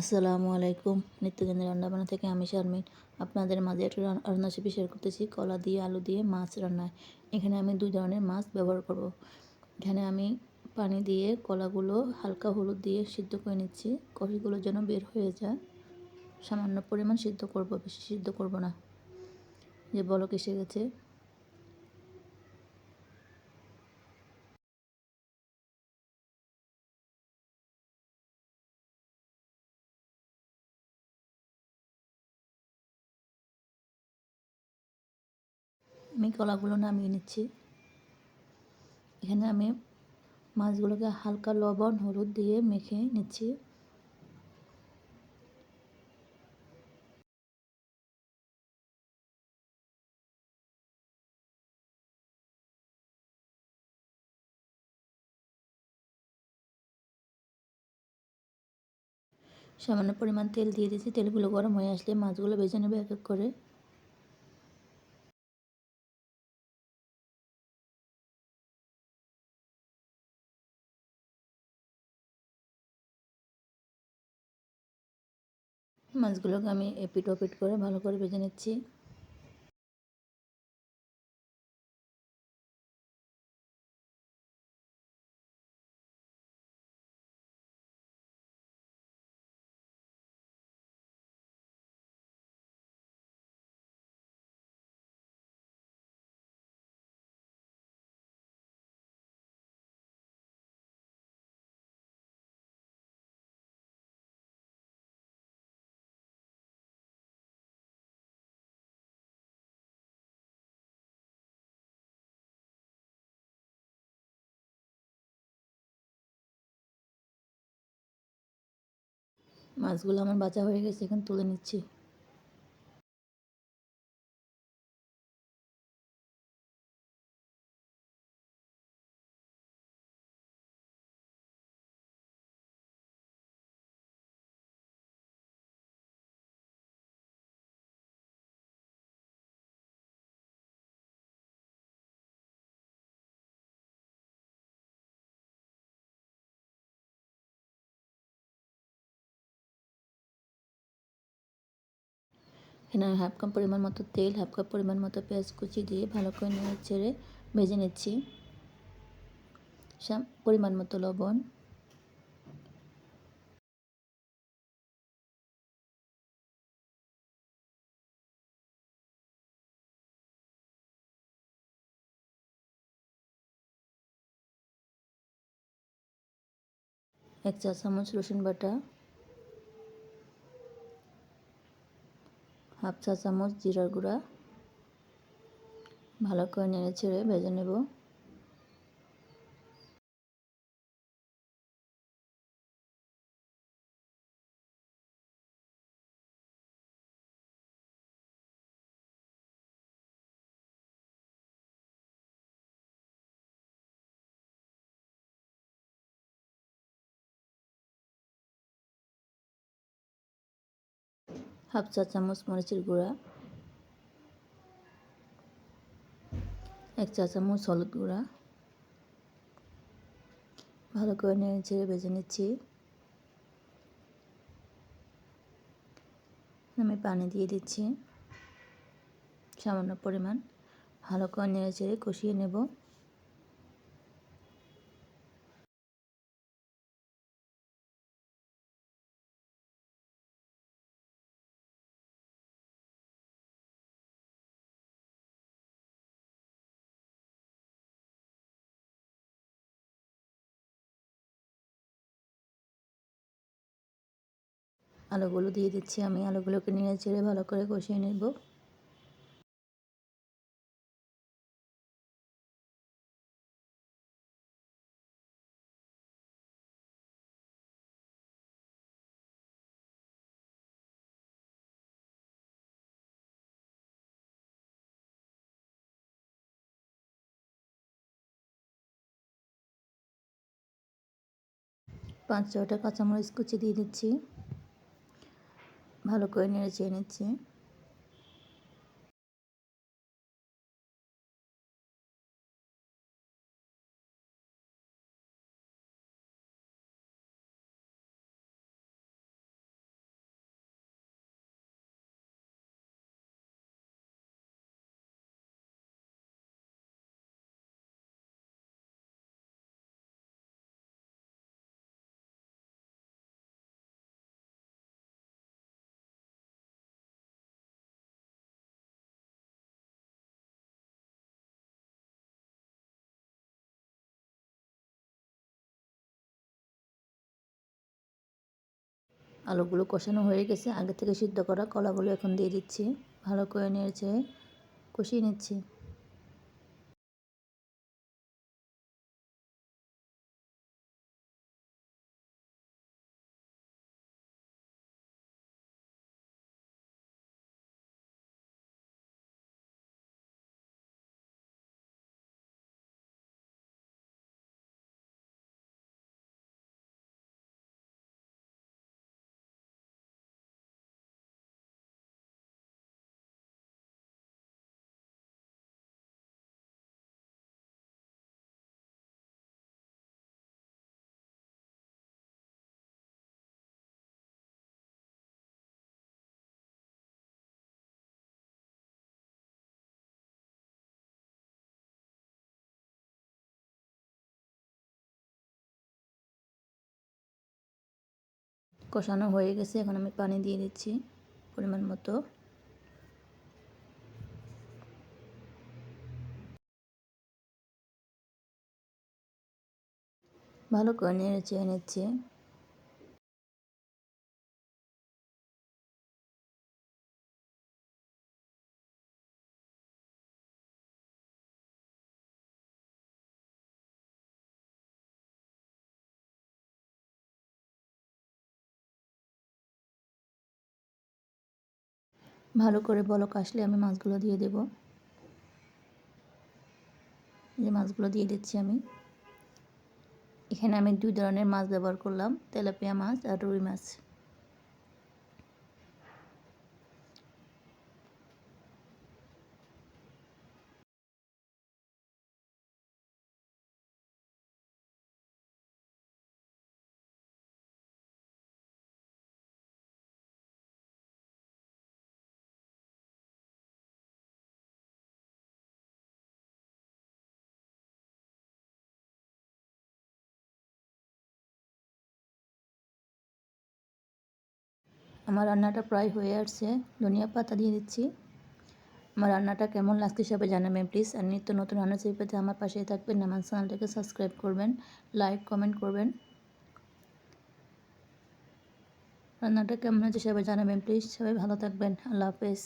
আসসালামু আলাইকুম। নিত্যদিনের রান্নাবান্না থেকে আমি শারমিন আপনাদের মাঝে একটা রান্নার রেসিপি শেয়ার করতেছি। কলা দিয়ে আলু দিয়ে মাছ রান্নায়। এখানে আমি 2 ধরনের মাছ ব্যবহার করব। এখানে আমি পানি দিয়ে কলাগুলো হালকা হলুদ দিয়ে সিদ্ধ করে নিচ্ছি। কষিগুলো যেন বের হয়ে যায়। সামান্য পরিমাণ সিদ্ধ করব, বেশি সিদ্ধ করব না। যে বলক এসে গেছে। আমি কলাগুলো নামিয়ে নিচ্ছি। এখানে আমি মাছগুলোকে হালকা লবণ হলুদ দিয়ে মেখে নিচ্ছি। সামান্য পরিমাণ তেল দিয়ে দিয়েছি। তেলগুলো গরম হয়ে আসলে মাছগুলো ভেজে নেবে এক এক করে। মাছগুলোকে আমি এপিট ওপিট করে ভালো করে ভেজে নিচ্ছি। মাছগুলো আমার ভাজা হয়ে গেছে, এখন তুলে নিচ্ছি। এখানে হাফ কাপ পরিমাণ মতো তেল, হাফ কাপ পরিমাণ মতো পেঁয়াজ কুচি দিয়ে ভালো করে নেড়ে চেড়ে ভেজে নিচ্ছি। পরিমাণ মতো লবণ, এক চা চামচ রসুন বাটা, হাফ চা চামচ জিরার গুঁড়া, ভালো করে নেড়ে চেড়ে ভেজে নেব। হাফ চা চামচ মরিচের গুঁড়া, এক চা চামচ হলুদ গুঁড়া, ভালো করে নেড়ে চেড়ে ভেজে নিচ্ছি। আমি পানি দিয়ে দিচ্ছি সামান্য পরিমাণ, ভালো করে নেড়ে চেড়ে কষিয়ে নেব। আলুগুলো দিয়ে দিচ্ছি আমি। আলুগুলোকে নেড়ে চেড়ে ভালো করে কষিয়ে নেব। 5-6টা কাঁচামরিচ কুচি দিয়ে দিচ্ছি। ভালো করে নেড়ে চেড়ে নিচ্ছি। আলুগুলো কষানো হয়ে গেছে, আগে থেকে সিদ্ধ করা কলাগুলো এখন দিয়ে দিচ্ছি। ভালো করে নেড়ে কষিয়ে নিচ্ছি। কষানো হয়ে গেছে, এখন আমি পানি দিয়ে দিচ্ছি পরিমাণ মতো। ভালো করে নেড়ে নিচ্ছি। ভালো করে বলক আসলে আমি মাছগুলো দিয়ে দেব। যে মাছগুলো দিয়ে দিচ্ছি আমি। এখানে আমি 2 ধরনের মাছ ব্যবহার করলাম, তেলাপিয়া মাছ আর রুই মাছ। আমার রান্নাটা প্রায় হয়ে আসছে, ধনিয়া পাতা দিয়ে দিচ্ছি। আমার রান্নাটা কেমন লাগছে সবাই জানাবেন প্লিজ। আর নিত্য নতুন রান্না রেসিপি পেতে আমার পাশেই থাকবেন, আমার চ্যানেলটাকে সাবস্ক্রাইব করবেন, লাইক কমেন্ট করবেন। রান্নাটা কেমন হয়েছে সবাই জানাবেন প্লিজ। সবাই ভালো থাকবেন। আল্লাহ হাফেজ।